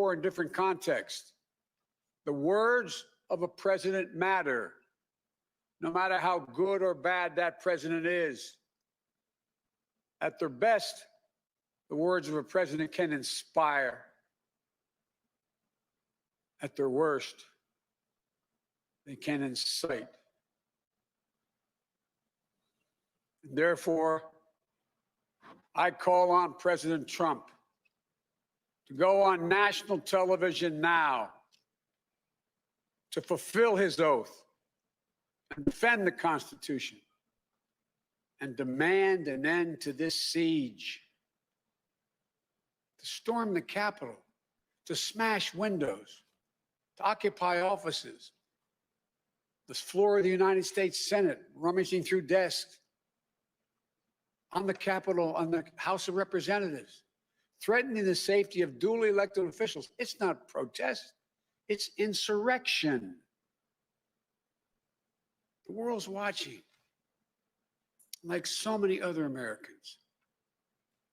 before in different contexts. The words of a president matter, no matter how good or bad that president is. At their best, the words of a president can inspire. At their worst, they can incite. Therefore, I call on President Trump to go on national television now to fulfill his oath and defend the Constitution and demand an end to this siege, to storm the Capitol, to smash windows, to occupy offices, the floor of the United States Senate, rummaging through desks, on the Capitol, on the House of Representatives, threatening the safety of duly elected officials. It's not protest, it's insurrection. The world's watching. Like so many other Americans,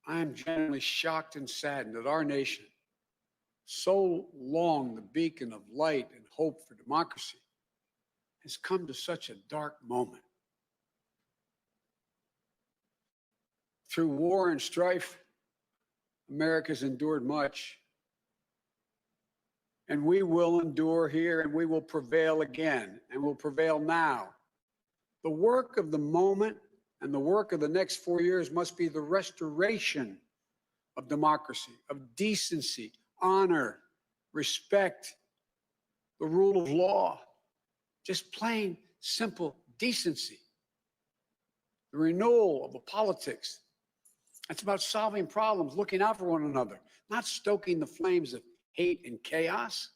I am genuinely shocked and saddened that our nation, so long the beacon of light and hope for democracy, has come to such a dark moment. Through war and strife, America's endured much. And we will endure here, and we will prevail again, and will prevail now. The work of the moment and the work of the next 4 years must be the restoration of democracy, of decency, honor, respect, the rule of law, just plain, simple decency. The renewal of the politics. It's about solving problems, looking out for one another, not stoking the flames of hate and chaos.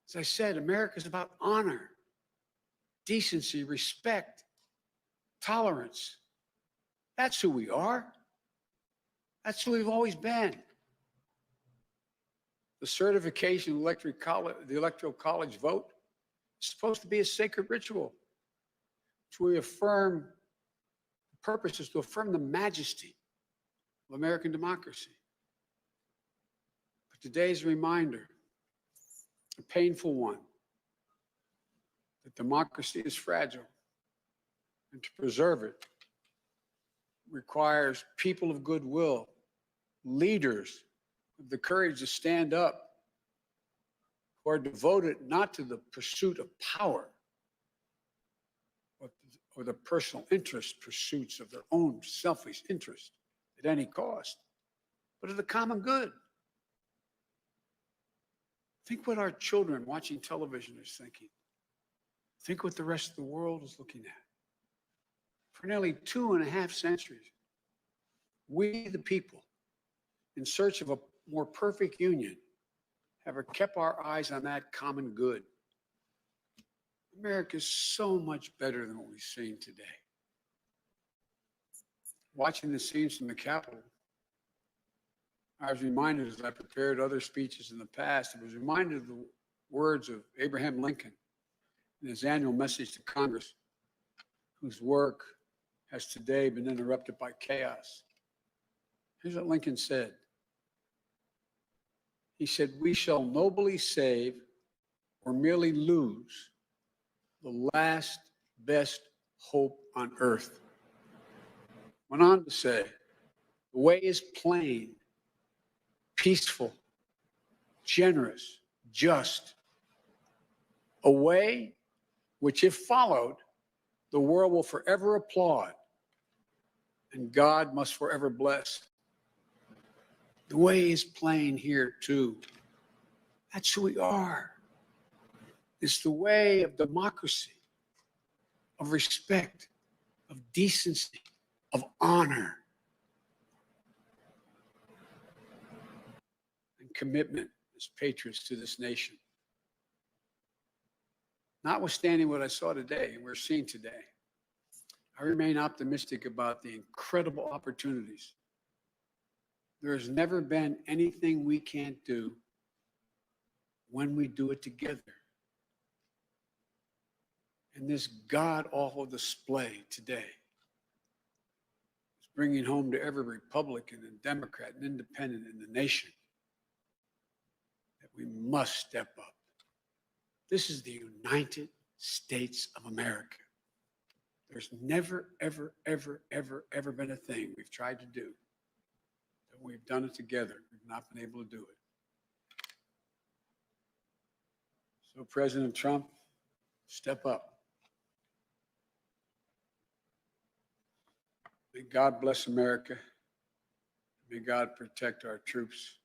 As I said, America is about honor, decency, respect, tolerance. That's who we are. That's who we've always been. The certification of the Electoral College vote is supposed to be a sacred ritual, which we affirm. The purpose is to affirm the majesty of American democracy. But today's reminder, a painful one, that democracy is fragile, and to preserve it requires people of goodwill, leaders with the courage to stand up, who are devoted not to the pursuit of power, or the personal interest pursuits of their own selfish interest at any cost, but of the common good. Think what our children watching television is thinking. Think what the rest of the world is looking at. For nearly 2.5 centuries, we, the people, in search of a more perfect union, have kept our eyes on that common good. America is so much better than what we've seen today. Watching the scenes from the Capitol, I was reminded, as I prepared other speeches in the past, I was reminded of the words of Abraham Lincoln in his annual message to Congress, whose work has today been interrupted by chaos. Here's what Lincoln said. He said, "We shall nobly save or merely lose the last best hope on earth." Went on to say, "The way is plain, peaceful, generous, just. A way which, if followed, the world will forever applaud and God must forever bless." The way is plain here too. That's who we are. It's the way of democracy, of respect, of decency, of honor, and commitment as patriots to this nation. Notwithstanding what I saw today and we're seeing today, I remain optimistic about the incredible opportunities. There has never been anything we can't do when we do it together. And this god-awful display today is bringing home to every Republican and Democrat and Independent in the nation must step up. This is the United States of America. There's never, ever, ever, ever, ever been a thing we've tried to do that we've done it together. We've not been able to do it. So, President Trump, step up. May God bless America. May God protect our troops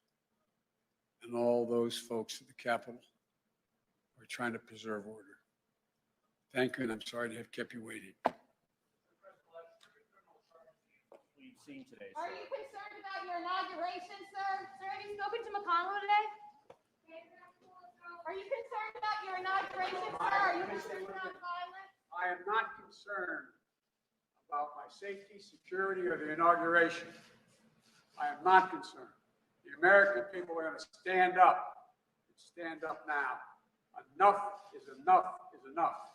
and all those folks at the Capitol who are trying to preserve order. Thank you, and I'm sorry to have kept you waiting. We've seen today. Are you concerned about your inauguration, sir? Sir, have you spoken to McConnell today? Are you concerned about your inauguration, sir? Are you concerned about violence? I am not concerned about my safety, security, or the inauguration. I am not concerned. The American people are going to stand up. Stand up now. Enough is enough is enough.